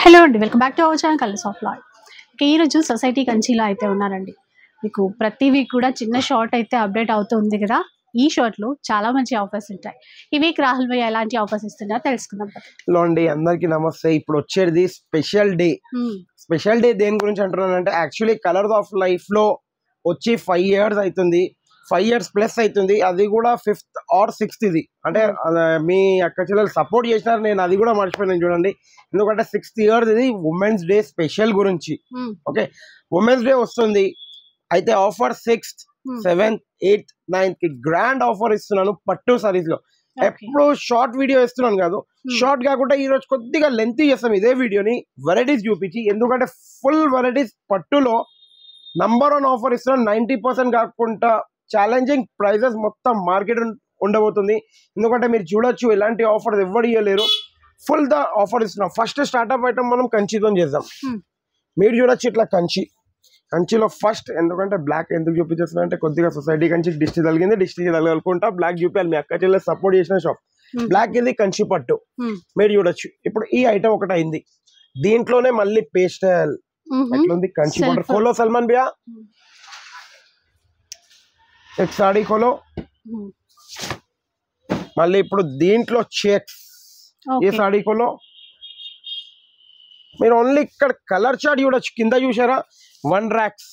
Hello అండి, welcome back to our channel colours of లాయ్. ఈరోజు సొసైటీ కంచిలో అయితే ఉన్నారండి. మీకు ప్రతి వీక్ కూడా చిన్న షార్ట్ అయితే అప్డేట్ అవుతుంది కదా. ఈ షార్ట్లో చాలా మంచి ఆఫర్స్ ఉంటాయి. ఈ వీక్ రాహుల్ భయ్య ఎలాంటి ఆఫర్స్ ఇస్తున్నారో తెలుసుకుందాం. హలో అండి, అందరికి నమస్తే. ఇప్పుడు వచ్చేది స్పెషల్ డే. స్పెషల్ డే దేని గురించి అంటున్నానంటే, యాక్చువల్లీ కలర్స్ ఆఫ్ లైఫ్ లో వచ్చి 5 years అవుతుంది, 5 years ప్లస్ అవుతుంది. అది కూడా 5th or 6th ఇది. అంటే మీ అక్క చెల్లెలు సపోర్ట్ చేసినారు, నేను అది కూడా మర్చిపోయాను చూడండి. ఎందుకంటే 6th year ఇది ఉమెన్స్ డే స్పెషల్ గురించి. ఓకే, ఉమెన్స్ డే వస్తుంది. అయితే offer 6th, 7th, 8th, 9th కి గ్రాండ్ ఆఫర్ ఇస్తున్నాను పట్టు సారీస్ లో. ఎప్పుడు షార్ట్ వీడియో ఇస్తున్నాను కాదు, షార్ట్ కాకుండా ఈ రోజు కొద్దిగా లెంత్ చేస్తాం ఇదే వీడియోని, వెరైటీస్ చూపించి. ఎందుకంటే ఫుల్ వెరైటీస్ పట్టులో నంబర్ 1 ఆఫర్ ఇస్తున్నాను. 90% కాకుండా ఛాలెంజింగ్ ప్రైజెస్ మొత్తం మార్కెట్ ఉండబోతుంది. ఎందుకంటే మీరు చూడొచ్చు, ఇలాంటి ఆఫర్ ఎవరు ఇవ్వలేరు. ఫుల్ ద ఆఫర్ ఇస్తున్నాం. ఫస్ట్ స్టార్ట్అప్ ఐటమ్ మనం కంచితో చేద్దాం. మీరు చూడొచ్చు ఇట్లా కంచిలో ఫస్ట్. ఎందుకంటే బ్లాక్ ఎందుకు చూపించేస్తున్నా అంటే, కొద్దిగా సొసైటీ కంచి దిష్టి తగిలింది, దిష్టికి తగలుకుంటా బ్లాక్ చూపించాలి. మీ అక్క చెల్లెలు సపోర్ట్ చేసిన షాప్ బ్లాక్ ఇది కంచి పట్టు. మీరు చూడొచ్చు ఇప్పుడు ఈ ఐటమ్ ఒకటి అయింది. దీంట్లోనే మళ్ళీ పేస్టల్ ఎట్లుంది కంచి పట్టు. खोलो सलमान भैया, एक साड़ी खोलो. మళ్ళీ ఇప్పుడు దీంట్లో చెక్స్, ఈ సాడీ కోలో మీరు ఓన్లీ ఇక్కడ కలర్ చార్ట్ చూడొచ్చు. కింద చూసారా 1 racks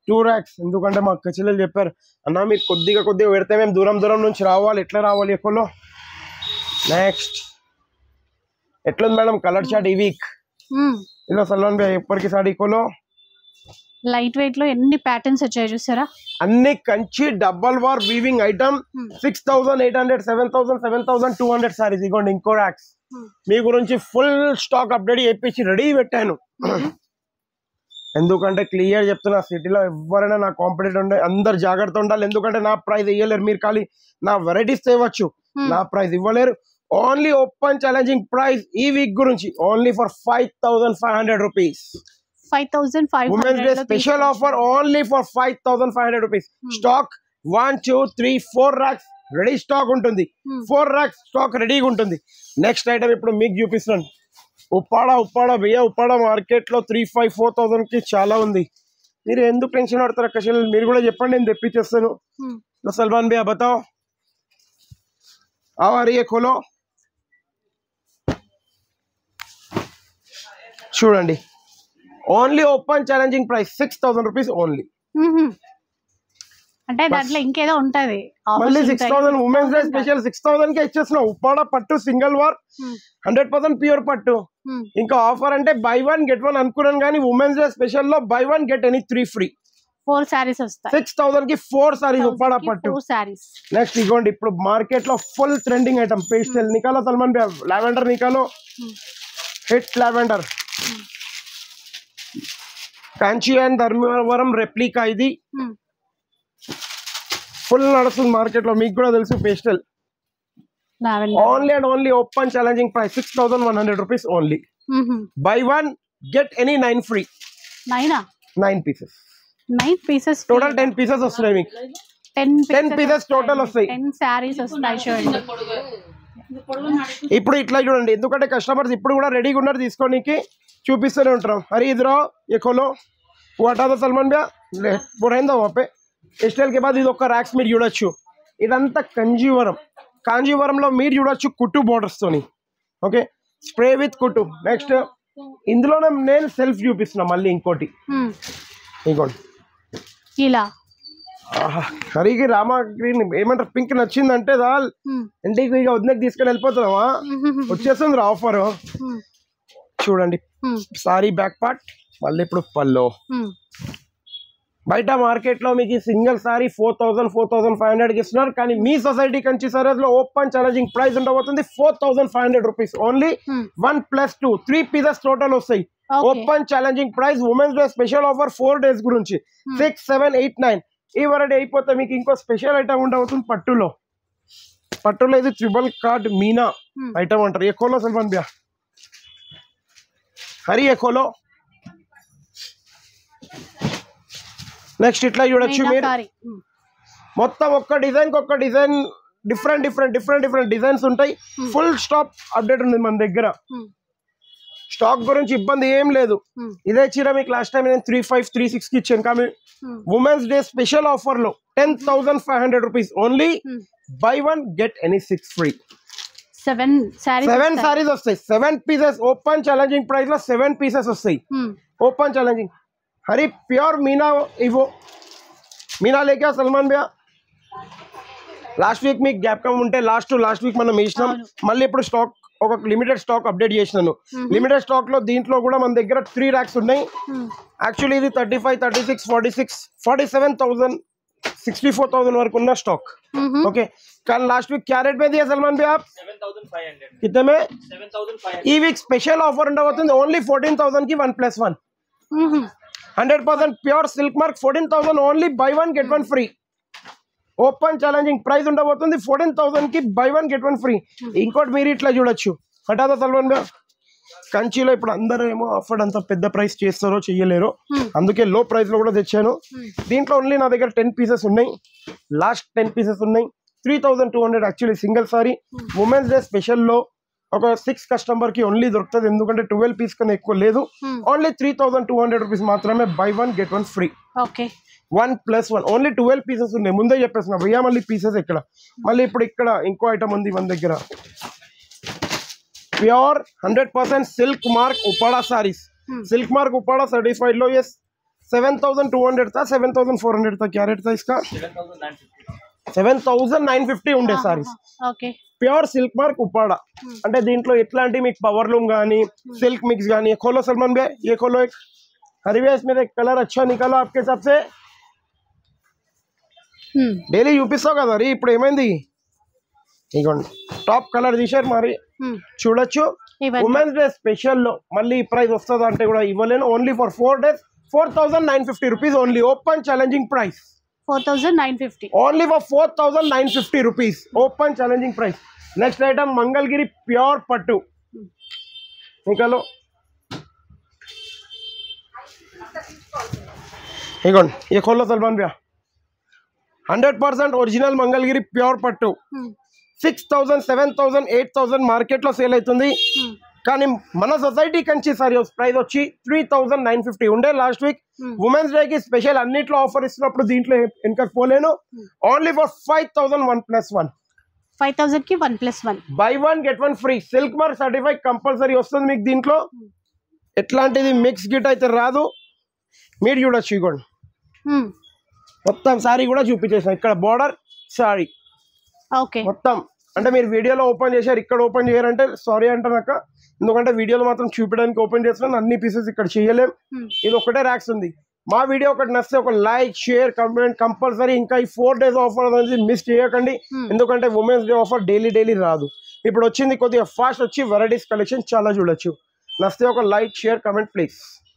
2 racks. ఎందుకంటే మా అక్క చెల్లెలు చెప్పారు, అన్న మీరు కొద్దిగా పెడితే మేము దూరం నుంచి రావాలి, ఎట్లా రావాలి ఎక్కువలో. నెక్స్ట్ ఎట్లుంది మేడం కలర్ చార్ట్ ఈ వీక్? ఇలా సల్మాన్ భాయ్ ఎప్పటికి సాడీ కోలో లైట్ వెయిట్ లో ఎన్ని ప్యాటర్న్స్ వచ్చాయి చూసారా. అన్ని Kanchi double war weaving item. 6800, 7000, 7200 saris. ఇగోండి ఇంకో ర్యాక్స్. మీ గురించి ఫుల్ స్టాక్ అప్డేట్ చేయించి రెడీ పెట్టాను. ఎందుకంటే క్లియర్ చెప్తున్నా, సిటీలో ఎవరైనా నా కాంపిటేటర్ ఉండే అందరు జాగ్రత్త ఉండాలి. ఎందుకంటే నా ప్రైస్ ఇవ్వలేరు. మీరు ఖాళీ నా వెరైటీస్ తేవచ్చు, నా ప్రైస్ ఇవ్వలేరు. ఓన్లీ ఓపెన్ ఛాలెంజింగ్ ప్రైస్ ఈ వీక్ గురించి only for 5500 rupees. 5500 women's day special offer only for 5500 rupees. Stock 1 2 3 4 racks ready stock ఉంటుంది. 4 racks స్టాక్ రెడీగా ఉంటుంది. నెక్స్ట్ ఐటమ్ ఇప్పుడు మీకు చూపిస్తున్నాను. ఉప్పాడ భయ్యా, ఉప్పాడ మార్కెట్ లో 3,500-4,000 కి చాలా ఉంది. మీరు ఎందుకు టెన్షన్ పడతారు అక్క చెల్లెలు? మీరు కూడా చెప్పండి, నేను తెప్పించేస్తాను. సల్మాన్ భయ్యా బతాओ, आओ आ रही है, खोलो. చూడండి only open challenging price 6000 rupees only. అంటే దాంట్లో ఇంకేదో ఉంటది. మళ్ళీ 6000 ఉమెన్స్ డే స్పెషల్ 6000 కే ఇచ్చేస్తున్నాం. ఉప్పాడ పట్టు సింగిల్ వార్ 100% ప్యూర్ పట్టు. ఇంకా ఆఫర్ అంటే బై 1 get 1 అనుకున్నాను, కానీ ఉమెన్స్ డే స్పెషల్ లో by 1 get any 3 free. 4 saris వస్తాయి. 6000 కి 4 సారీస్ ఉప్పాడ పట్టు. నెక్స్ట్ ఇగోండి ఇప్పుడు మార్కెట్ లో ఫుల్ ట్రెండింగ్ ఐటమ్ పేస్టల్. నికాలో సల్మాన్ భయ్యా, లావెండర్ నికాలో, hit lavender. Kanchi and Dharmavaram replica. ఇది ఫుల్ నడుస్తుంది మార్కెట్ లో, మీకు కూడా తెలుసు. Pastel only and only open challenging price 6100 rupees only. Buy 1 get any 9 free. 9 pieces. 9 pieces total 10 pieces వస్తున్నాయి మీకు. 10 పీసెస్ టోటల్ వస్తాయి. 10 సారీస్ వస్తాయి. చూడండి ఇప్పుడు ఇట్లా చూడండి, ఎందుకంటే కస్టమర్స్ ఇప్పుడు కూడా రెడీగా ఉన్నారు తీసుకోనికి, చూపిస్తూనే ఉంటాం. అరే ఇద్దరు ये खोलो, वो हटा दो सलमान भैया, वो रहने वहाँ पे. స్టైల్ కే బాద్ ఇది ఒక ర్యాక్స్ మీరు చూడొచ్చు. ఇదంతా కాంజీవరంలో మీరు చూడొచ్చు కుట్టు బోర్డర్స్ తోని. ఓకే, స్ప్రే విత్ కుట్టు. నెక్స్ట్ ఇందులోనే నేను సెల్ఫ్ చూపిస్తున్నా మళ్ళీ ఇంకోటి. ఇంకోటి ఇలా హరికి రామా గ్రీన్ ఏమంటారు, పింక్ నచ్చిందంటే దాల్ ఇంటికి ఇక వదినకి తీసుకొని వెళ్ళిపోతున్నావా, వచ్చేస్తుంది ఆఫర్. చూడండి సారీ బ్యాక్ పార్ట్. మళ్ళీ ఇప్పుడు పల్లో. బయట మార్కెట్ లో మీకు సింగిల్ సారీ 4000-4500 కి ఇస్తున్నారు, కానీ మీ సొసైటీ కంచి సారీస్ లో ఓపెన్ ఛాలెంజింగ్ ప్రైస్ ఉండబోతుంది 4500 రూపీస్ ఓన్లీ. 1 + 2 3 పీసెస్ టోటల్ వస్తాయి. Open challenging price women's day special offer 4 days గురించి. 6, 7, 8, 9 ఈ వెరైటీ అయిపోతే మీకు ఇంకో స్పెషల్ ఐటమ్ ఉండబోతుంది పట్టులో. ఇది ట్రిపుల్ కార్డ్ మీనా ఐటమ్ అంటారు. ఏ కోలో సల్మాన్ భయ్యా, హరి ఏ కోలో. నెక్స్ట్ ఇట్లా చూడొచ్చు మీరు, మొత్తం ఒక్క డిజైన్ డిఫరెంట్ డిజైన్స్ ఉంటాయి. ఫుల్ స్టాప్ అప్డేట్ ఉంది మన దగ్గర. స్టాక్ గురించి ఇబ్బంది ఏం లేదు. ఇదే చీర మీకు లాస్ట్ టైం నేను 3,500 3,600 కి ఇచ్చాను. కానీ ఉమెన్స్ డే స్పెషల్ ఆఫర్ లో 10,500 rupees only. Buy 1 get any 6 free. 7 saris వస్తాయి. 7 పీసెస్ ఓపెన్ ఛాలెంజింగ్ ప్రైస్ లో 7 పీసెస్ వస్తాయి. Open challenging. Hari pure Meena ఇవో మీనా లేక సల్మాన్ భయ్యా లాస్ట్ వీక్ మీకు గ్యాప్ కమ్ ఉంటే లాస్ట్ వీక్ మనం వేసినాం. మళ్ళీ ఇప్పుడు స్టాక్ ఒక లిమిటెడ్ స్టాక్ అప్డేట్ చేసినాను. లిమిటెడ్ స్టాక్ లో దీంట్లో కూడా మన దగ్గర 3 racks ఉన్నాయి. యాక్చువల్లీ ఇది 35, 36, 46, 47,000, 64,000 వరకు ఉన్న స్టాక్. ओके कल लास्ट वीक क्या रेट में दिया सलमान भाई आप? 7,500 कितने में? 7,500. ఈ వీక్ స్పెషల్ ఆఫర్ ఉండబోతుంది ఓన్లీ 14,000 కి 1+1 100% pure silk mark 14,000 only buy 1 get 1 free. Open challenging price ఉండబోతుంది 14,000 కి బై 1 గెట్ 1 ఫ్రీ. ఇంకోటి మీరు ఇట్లా చూడొచ్చు. హఠాత్ సల్మాన్ భాయ్ కంచిలో ఇప్పుడు అందరూ ఏమో ఆఫర్ అంత పెద్ద ప్రైస్ చేస్తారో చెయ్యలేరో, అందుకే లో ప్రైస్ లో కూడా తెచ్చాను. దీంట్లో ఓన్లీ నా దగ్గర 10 పీసెస్ ఉన్నాయి. లాస్ట్ 10 పీసెస్ ఉన్నాయి. 3,200 actually single sorry. Women's day special లో ఒక 6 కస్టమర్ కి ఓన్లీ దొరుకుతుంది, ఎందుకంటే 12 పీస్ కన్నా ఎక్కువ లేదు. ఓన్లీ 3,200 రూపీస్ మాత్రమే by 1 get 1 free. 1+1 only 12 pieces ఉన్నాయి. ముందే చెప్పేస్తున్నా భయ్యా, మళ్ళీ పీసెస్ ఎక్కడ. మళ్ళీ ఇప్పుడు ఇక్కడ ఇంకో ఐటమ్ ఉంది మన దగ్గర. Pure 100% silk mark Uppada sarees. Silk mark Uppada certified लो ये 7,200 था, 7,400 था. क्या रेट था इसका? 7,950 ఉండే saris. Pure silk mark Uppada అంటే దీంట్లో ఎట్లాంటి మీకు పవర్ లూమ్ గానీ సిల్క్ మిక్స్ గానీ. खोलो सलमान भाई, ये खोलो एक. हरी भाई इसमें कलर अच्छा निकालो आपके हिसाब से. డైలీ చూపిస్తావు కదా రీ, ఇప్పుడు ఏమైంది ఇగోండి టాప్ కలర్ తీసారు మరి చూడొచ్చు. ఉమెన్స్ డే స్పెషల్ లో మళ్ళీ ఈ ప్రైస్ వస్తుందా అంటే కూడా ఇవ్వలేను. Only for 4 days 4,950 rupees only. Open challenging price 4,950 only for 4,950 rupees. Open challenging price. Next item Mangalagiri pure పట్టు. ఇంకలో ఇగోండి ये खोलो सलमान भैया 100% ఒరిజినల్ మంగళగిరి ప్యూర్ పట్టు. 6,000, 7,000, 8,000 మార్కెట్ లో సేల్ అవుతుంది. కానీ మన సొసైటీ కంచి సారీ ప్రైస్ వచ్చి 3,950 ఉండే లాస్ట్ వీక్. ఉమెన్స్ డే కి స్పెషల్ అన్నిట్లో ఆఫర్ ఇస్తున్నప్పుడు దీంట్లో వెనకకు పోలేను. ఓన్లీ ఫర్ 5,000 1+1 5,000 కి 1+1 by 1 get 1 free. Silk mark certified compulsory వస్తుంది మీకు దీంట్లో. ఎట్లాంటిది మిక్స్ గిట్ అయితే రాదు. మీరు చూడొచ్చు ఇగోండి మొత్తం సారీ కూడా చూపించేసాం. ఇక్కడ బోర్డర్ సారీ మొత్తం అంటే మీరు వీడియోలో ఓపెన్ చేశారు, ఇక్కడ ఓపెన్ చేయారంటే సారీ అంటాక, ఎందుకంటే వీడియోలో మాత్రం చూపించడానికి ఓపెన్ చేస్తున్నాను. అన్ని పీసెస్ ఇక్కడ చేయలేం. ఇది ఒకటే ర్యాక్స్ ఉంది. మా వీడియో ఒకటి నచ్చితే ఒక లైక్ షేర్ కామెంట్ కంపల్సరీ. ఇంకా ఈ 4 days ఆఫర్ అనేది మిస్ చేయకండి, ఎందుకంటే ఉమెన్స్ డే ఆఫర్ డైలీ రాదు. ఇప్పుడు వచ్చింది కొద్దిగా ఫాస్ట్ వచ్చి వెరైటీస్ కలెక్షన్ చాలా చూడొచ్చు. నచ్చితే ఒక లైక్ షేర్ కామెంట్ ప్లీజ్.